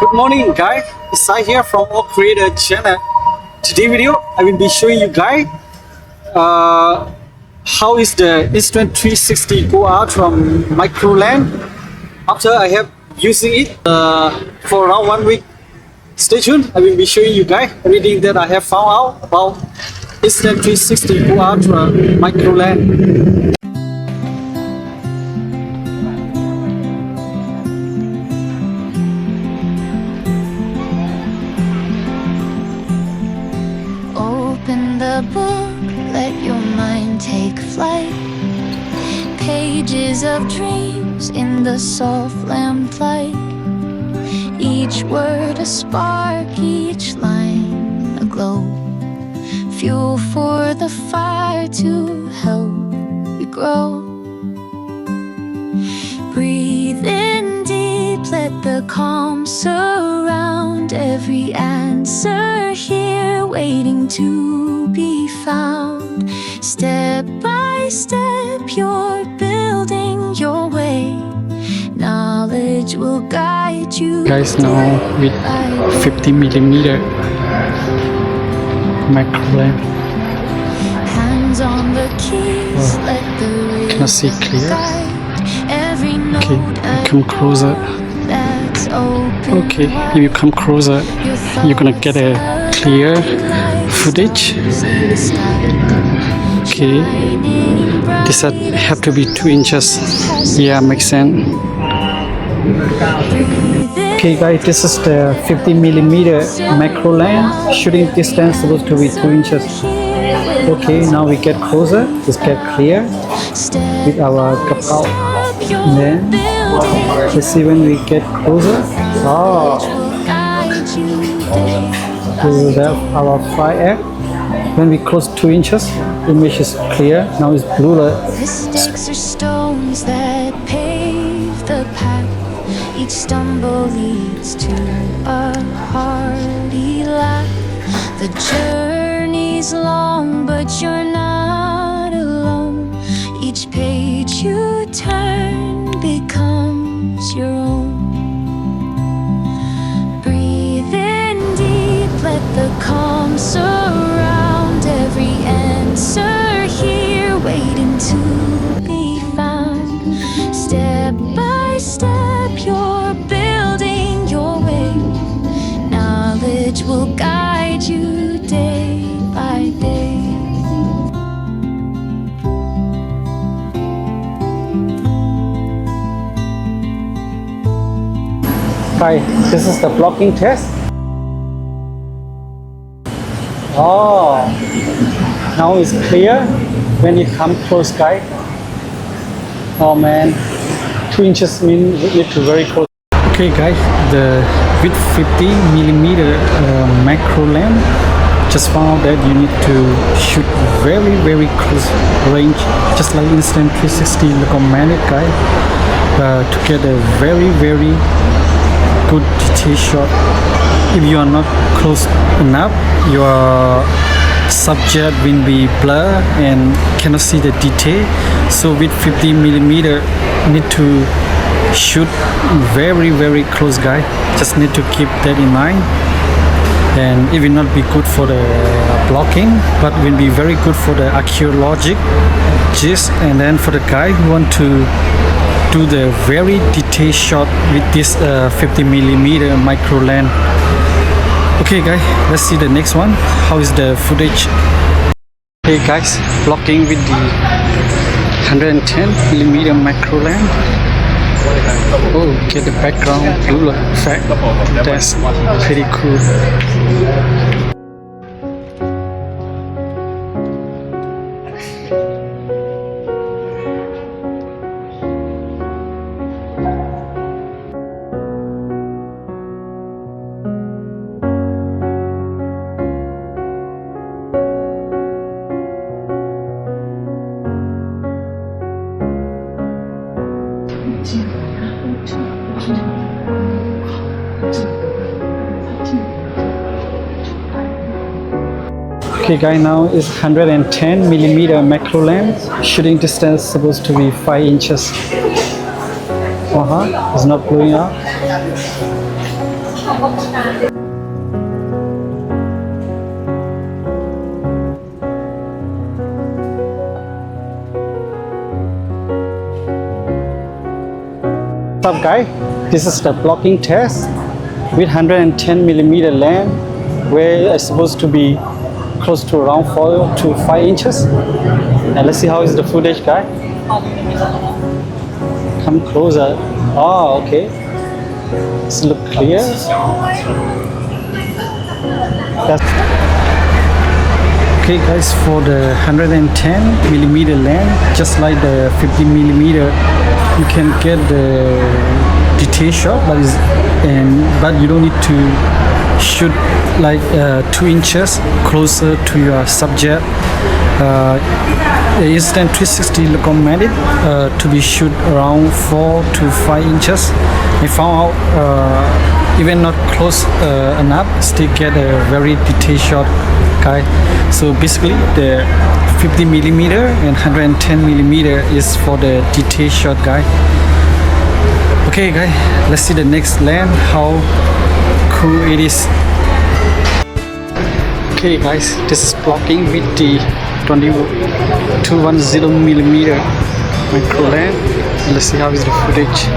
Good morning guys, it's Sai here from All Creator channel. Today video I will be showing you guys how is the Insta360 Go Ultra micro lamp after I have using it for around 1 week. Stay tuned, I will be showing you guys everything that I have found out about Insta360 Go Ultra micro lamp. Open the book, let your mind take flight. Pages of dreams in the soft lamplight. Each word a spark, each line a glow. Fuel for the fire to help you grow. Breathe in deep, let the calm surround. Every answer here waiting to be found. Step by step you're building your way. Knowledge will guide you. Guys, now with 50mm macro lamp. Hands on the keys, let the Can I see clear? guide. Every Okay, note come closer. that's open. Okay, if you come closer, you're gonna get a clear footage. Okay, this have to be 2 inches. Yeah, makes sense. Okay guys, this is the 50mm macro lamp. Shooting distance supposed to be 2 inches. Okay, now we get closer. Let's get clear with our kapao. Then let's see when we get closer. Oh, we have our 5x. When we close 2 inches, image is clear. Now it's bluer. Mistakes are stones that pave the path. Each stumble leads to a hearty laugh. The journey's long, but you're not alone. Each page you turn becomes your own. Breathe in deep, let the calm surround. Every answer here waiting to be found. Step by step you're building your way. Knowledge will guide you day by day. Hi, this is the blocking test. Oh, now it's clear when you come close, guys. Oh man, 2 inches mean we need to very close. Okay guys, the with 50mm macro lamp, just found that you need to shoot very close range, just like Insta360 recommended, guys, to get a very good detail shot. If you are not close enough, your subject will be blurred and cannot see the detail. So with 50mm need to shoot very close, guys. Just need to keep that in mind. And it will not be good for the blocking, but will be very good for the archaeologic gist. And then for the guy who want to do the very detailed shot with this 50mm micro lens. Okay guys, let's see the next one. How is the footage? Hey guys, blocking with the 110mm macro lens. Oh, get the background blue effect. That's pretty cool. Okay guys, now is 110mm macro lens. Shooting distance supposed to be 5 inches. Oh, It's not blowing up. What's up, guy? This is the blocking test with 110mm lens, where it's supposed to be close to around 4 to 5 inches. And let's see how is the footage, guy. Come closer. Oh, okay. Does it look clear? Okay, guys, for the 110mm lens, just like the 50mm, you can get the detail shot, but you don't need to shoot like 2 inches closer to your subject. The Insta360 recommended to be shoot around 4 to 5 inches. I found out even not close enough, still get a very detailed shot, guy. So basically, the 50mm and 110mm is for the detail shot, guy. Okay, guy, let's see the next lens, how cool it is. Okay, guys, this is blocking with the 210mm micro lens. Let's see how is the footage.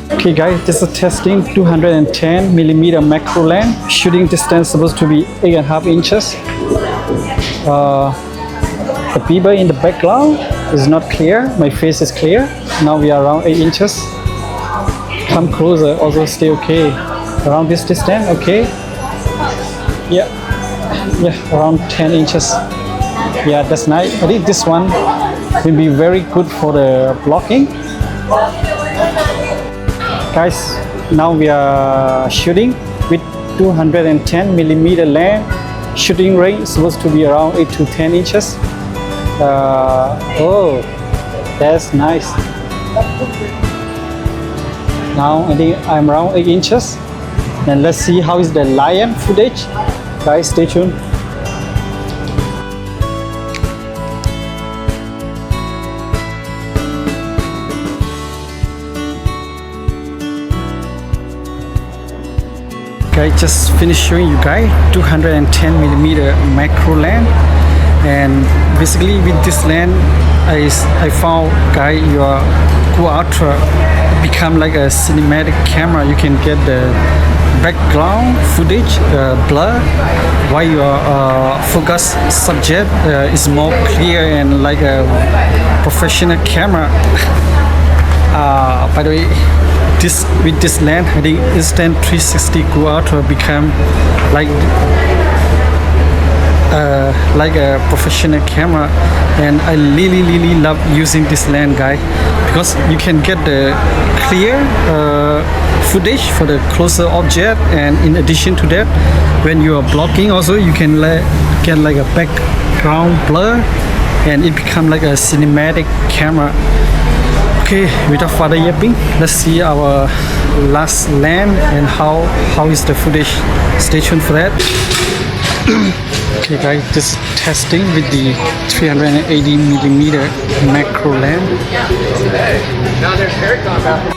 Okay, guys, this is testing 210mm macro lens. Shooting distance supposed to be 8.5 inches. The people in the background is not clear. My face is clear. Now we are around 8 inches. Come closer, also stay okay. Around this distance, okay. Yeah, around 10 inches. Yeah, that's nice. I think this one will be very good for the blocking. Guys, now we are shooting with 210mm lens. Shooting range is supposed to be around 8 to 10 inches. Oh, that's nice. Now I think I'm around 8 inches. And let's see how is the lion footage. Guys, stay tuned. Okay, just finished showing you guys 210mm macro lens, and basically with this lens I found, guys, your Go Ultra become like a cinematic camera. You can get the background footage blur, while your focus subject is more clear and like a professional camera. By the way, with this lens, I think Insta360 Go Ultra become like a professional camera, and I really love using this lens, guys, because you can get the clear footage for the closer object, and in addition to that, when you are blocking, also you can get like a background blur, and it become like a cinematic camera. Okay, without further yapping, let's see our last lens and how is the footage. Stay tuned for that. Okay, guys, this is testing with the 380mm macro lens. Now there's Paracon out.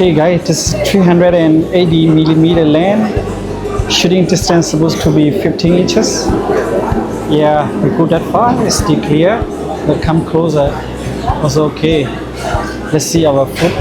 Okay guys, this is 380 millimeter lens. Shooting distance supposed to be 15 inches. Yeah, we go that far, it's still clear. But come closer, also okay. Let's see our foot.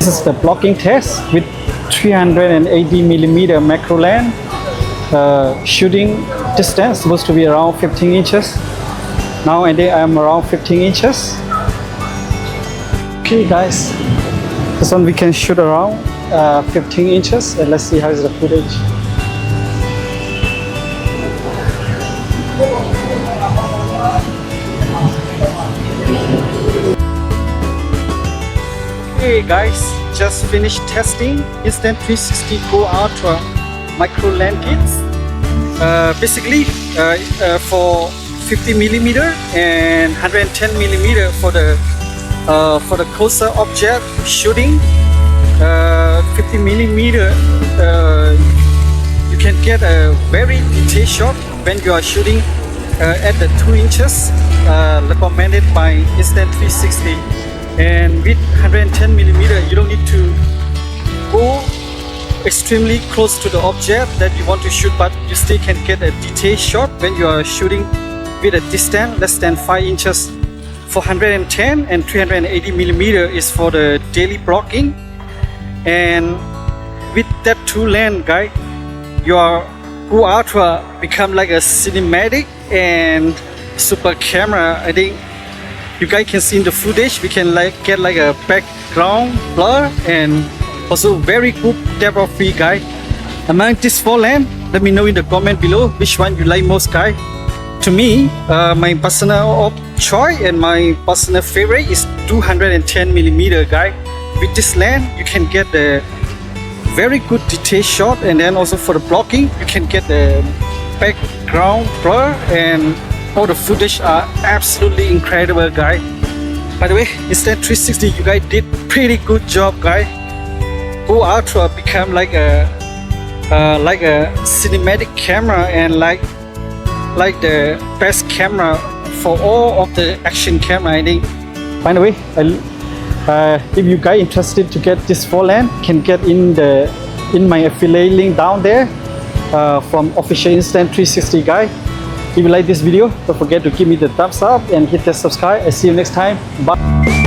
This is the blocking test with 380 millimeter macro lens. Shooting distance supposed to be around 15 inches. Now and then I'm around 15 inches. Okay guys, this one we can shoot around 15 inches and let's see how is the footage. Okay guys, just finished testing Insta360 Go Ultra micro lens kits. Basically for 50 millimeter and 110 millimeter for the closer object shooting. 50 millimeter you can get a very detailed shot when you are shooting at the 2 inches recommended by Insta360. And with 110 millimeter, you don't need to go extremely close to the object that you want to shoot, but you still can get a detailed shot when you are shooting with a distance less than 5 inches. For 110 and 380 millimeter is for the daily blocking. And with that two lens, guys, your Go Ultra become like a cinematic and super camera. I think you guys can see in the footage, we can get like a background blur and also very good depth of field, guys. Among these four lamps, let me know in the comment below which one you like most, guys. To me, my personal choice and my personal favorite is 210 millimeter, guys. With this lens, you can get the very good detail shot, and then also for the blocking, you can get the background blur, and all the footage are absolutely incredible, guys. By the way, Insta360, you guys did pretty good job, guys. Go Ultra become like a cinematic camera and like the best camera for all of the action camera, I think. By the way, if you guys interested to get this four lens, can get in my affiliate link down there from official Insta360 guy. If you like this video, don't forget to give me the thumbs up and hit the subscribe. I see you next time. Bye.